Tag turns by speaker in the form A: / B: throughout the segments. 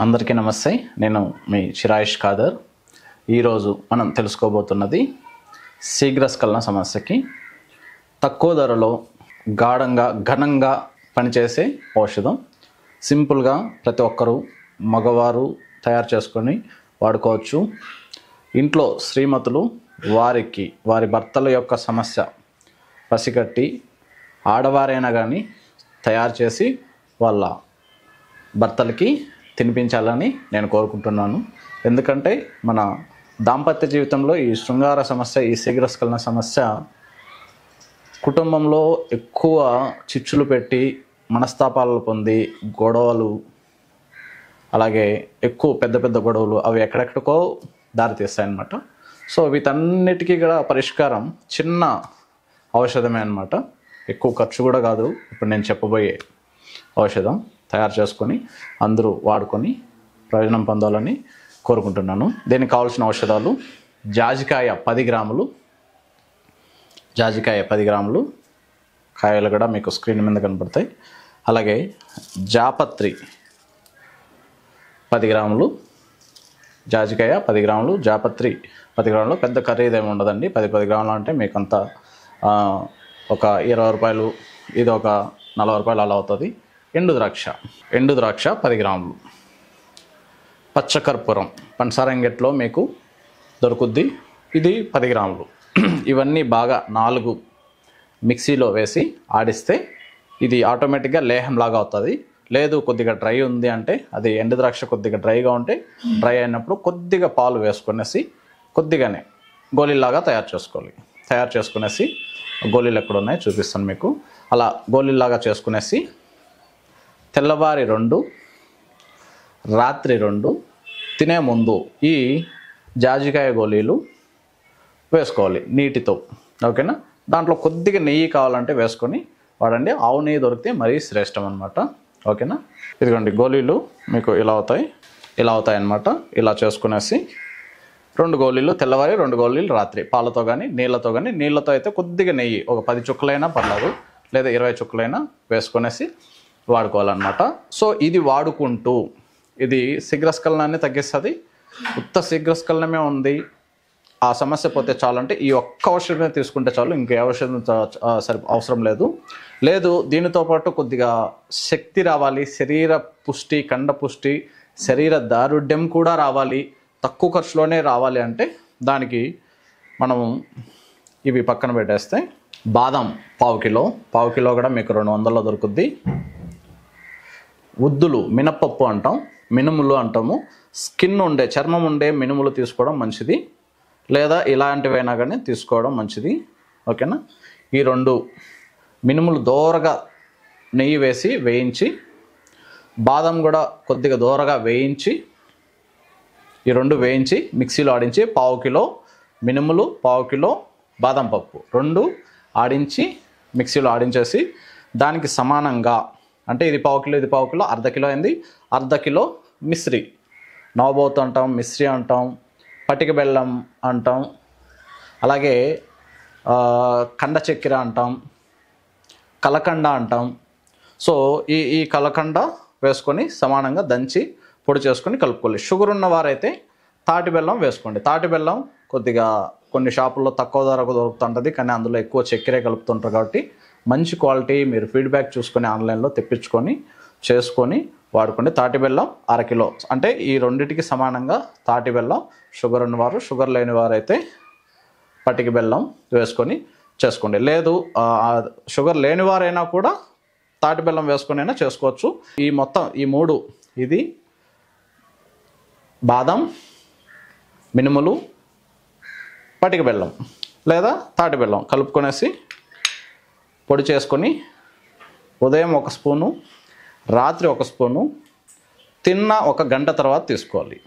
A: అందరికీ నమస్తే. నేను మీ చిరాయిష్ ఖాదర్. ఈరోజు మనం తెలుసుకోబోతున్నది శీఘ్రస్ఖలన సమస్యకి తక్కువ ధరలో గాఢంగా ఘనంగా పనిచేసే ఔషధం. సింపుల్గా ప్రతి ఒక్కరూ మగవారు తయారు చేసుకొని వాడుకోవచ్చు. ఇంట్లో శ్రీమతులు వారి భర్తల యొక్క సమస్య పసిగట్టి ఆడవారైనా కానీ తయారు చేసి వాళ్ళ భర్తలకి తినిపించాలని నేను కోరుకుంటున్నాను. ఎందుకంటే మన దాంపత్య జీవితంలో ఈ శృంగార సమస్య, ఈ శీఘ్రస్ఖలన సమస్య కుటుంబంలో ఎక్కువ చిచ్చులు పెట్టి మనస్తాపాలు పొంది గొడవలు, అలాగే ఎక్కువ పెద్ద పెద్ద గొడవలు అవి ఎక్కడెక్కడికో దారితీస్తాయన్నమాట. సో వీటన్నిటికీ కూడా పరిష్కారం చిన్న ఔషధమే అన్నమాట. ఎక్కువ ఖర్చు కూడా కాదు. ఇప్పుడు నేను చెప్పబోయే ఔషధం తయారు చేసుకొని అందరూ వాడుకొని ప్రయోజనం పొందాలని కోరుకుంటున్నాను. దీనికి కావాల్సిన ఔషధాలు: జాజికాయ 10 గ్రాములు, జాజికాయ 10 గ్రాములు, కాయలు కూడా మీకు స్క్రీన్ మీద కనపడతాయి. అలాగే జాపత్రి 10 గ్రాములు, జాజికాయ 10 గ్రాములు, జాపత్రి 10 గ్రాములు. పెద్ద ఖరీదేమి ఉండదండి. 10 గ్రాములు అంటే మీకు అంతా ఒక 20 రూపాయలు, ఇది ఒక 40 రూపాయలు అలా అవుతుంది. ఎండు ద్రాక్ష 10 గ్రాములు, పచ్చకర్పూరం పంచసారంగెట్లో మీకు దొరుకుద్ది, ఇది 10 గ్రాములు. ఇవన్నీ బాగా 4 మిక్సీలో వేసి ఆడిస్తే ఇది ఆటోమేటిక్గా లేహంలాగా అవుతుంది. లేదు కొద్దిగా డ్రై ఉంది అంటే, అది ఎండు ద్రాక్ష కొద్దిగా డ్రైగా ఉంటే, డ్రై అయినప్పుడు కొద్దిగా పాలు వేసుకునేసి కొద్దిగానే గోళీలాగా తయారు చేసుకునేసి గోళీలు ఎక్కడ ఉన్నాయో చూపిస్తాను మీకు. అలా గోళీలాగా చేసుకునేసి తెల్లవారి 2, రాత్రి 2 తినే ముందు ఈ జాజికాయ గోళీలు వేసుకోవాలి నీటితో. ఓకేనా? దాంట్లో కొద్దిగా నెయ్యి కావాలంటే వేసుకొని వాడండి. ఆవు నెయ్యి దొరికితే మరీ శ్రేష్టం అనమాట. ఓకేనా? ఇదిగోండి గోళీలు మీకు ఇలా అవుతాయి అన్నమాట. ఇలా చేసుకునేసి 2 గోళీలు తెల్లవారి, 2 గోళీలు రాత్రి, పాలతో కానీ నీళ్ళతో కానీ. నీళ్ళతో అయితే కొద్దిగా నెయ్యి ఒక 10 చుక్కలైనా పర్లేదు, లేదా 20 చుక్కలైనా వేసుకొనేసి వాడుకోవాలన్నమాట. సో ఇది వాడుకుంటూ ఇది శీఘ్రస్ఖలనాన్ని తగ్గిస్తుంది. ఉత్త శీఘ్రస్ఖలనమే ఉంది, ఆ సమస్య పోతే చాలంటే ఈ ఒక్క ఔషధమే తీసుకుంటే చాలు, ఇంకే ఔషధం అవసరం లేదు. దీనితో పాటు కొద్దిగా శక్తి రావాలి, శరీర పుష్టి, కండ పుష్టి, శరీర దారుఢ్యం కూడా రావాలి, తక్కువ ఖర్చులోనే రావాలి అంటే దానికి మనము ఇవి పక్కన పెట్టేస్తే బాదం పావు కిలో కూడా మీకు 200లో దొరుకుద్ది. ఉద్దులు, మినపప్పు అంటాం, మినుములు అంటాము. చర్మం ఉండే మినుములు తీసుకోవడం మంచిది, లేదా ఇలాంటివైనా కానీ తీసుకోవడం మంచిది. ఓకేనా? ఈ 2 మినుములు దోరగా నెయ్యి వేయించి, బాదం కూడా కొద్దిగా దోరగా వేయించి, ఈ 2 వేయించి మిక్సీలో ఆడించి, పావు కిలో మినుములు, పావు కిలో బాదం పప్పు 2 ఆడించి మిక్సీలో ఆడించేసి దానికి సమానంగా, అంటే ఇది పావు కిలో అర్ధ కిలో అయింది. అర్ధ కిలో మిశ్రీ, నవబోత్ అంటాం, మిశ్రీ అంటాం, పటిక బెల్లం అంటాం, అలాగే కండ చక్కెర అంటాం, కలకండ అంటాం. సో ఈ కలకండ వేసుకొని సమానంగా దంచి పొడి చేసుకొని కలుపుకోవాలి. షుగర్ ఉన్నవారైతే తాటి బెల్లం వేసుకోండి. తాటి బెల్లం కొద్దిగా కొన్ని షాపుల్లో తక్కువ ధరకు దొరుకుతుంటుంది, కానీ అందులో ఎక్కువ చక్కెరే కలుపుతుంటారు. కాబట్టి మంచి క్వాలిటీ మీరు ఫీడ్బ్యాక్ చూసుకొని ఆన్లైన్లో తెప్పించుకొని చేసుకొని వాడుకోండి. తాటి బెల్లం 1/2 కిలో, అంటే ఈ రెండింటికి సమానంగా తాటి బెల్లం. షుగర్ ఉన్నవారు, షుగర్ లేని వారైతే పటిక బెల్లం వేసుకొని చేసుకోండి. లేదు షుగర్ లేని వారైనా కూడా తాటి బెల్లం వేసుకొని అయినా చేసుకోవచ్చు. ఈ 3 ఇది బాదం, మినుములు, పటిక బెల్లం లేదా తాటి బెల్లం కలుపుకొనేసి పొడి చేసుకొని ఉదయం 1 స్పూను, రాత్రి 1 స్పూను, తిన్న 1 గంట తర్వాత తీసుకోవాలి.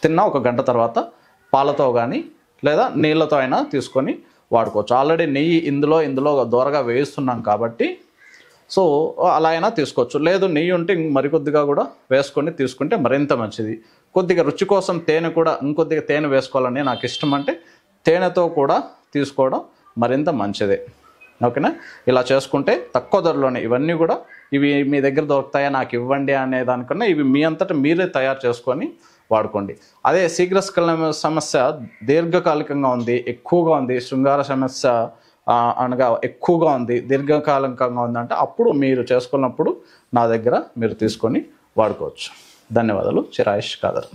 A: తిన్న 1 గంట తర్వాత పాలతో కానీ లేదా నీళ్ళతో అయినా తీసుకొని వాడుకోవచ్చు. ఆల్రెడీ నెయ్యి ఇందులో దోరగా వేయిస్తున్నాం కాబట్టి సో అలా అయినా తీసుకోవచ్చు. లేదు నెయ్యి ఉంటే మరికొద్దిగా కూడా వేసుకొని తీసుకుంటే మరింత మంచిది. కొద్దిగా రుచి కోసం ఇంకొద్దిగా తేనె వేసుకోవాలని నాకు ఇష్టం అంటే తేనెతో కూడా తీసుకోవడం మరింత మంచిదే. ఓకేనా? ఇలా చేసుకుంటే తక్కువ ధరలోనే ఇవన్నీ కూడా ఇవి మీ దగ్గర దొరుకుతాయా నాకు ఇవ్వండి అనే దానికన్నా ఇవి మీ అంతటా మీరే తయారు చేసుకొని వాడుకోండి. అదే శీఘ్రస్ఖలన సమస్య దీర్ఘకాలికంగా ఉంది, ఎక్కువగా ఉంది, శృంగార సమస్య అనగా ఎక్కువగా ఉంది, దీర్ఘకాలికంగా ఉందంటే అప్పుడు మీరు చేసుకున్నప్పుడు నా దగ్గర మీరు తీసుకొని వాడుకోవచ్చు. ధన్యవాదాలు. చిరాయిష్ ఖాదర్.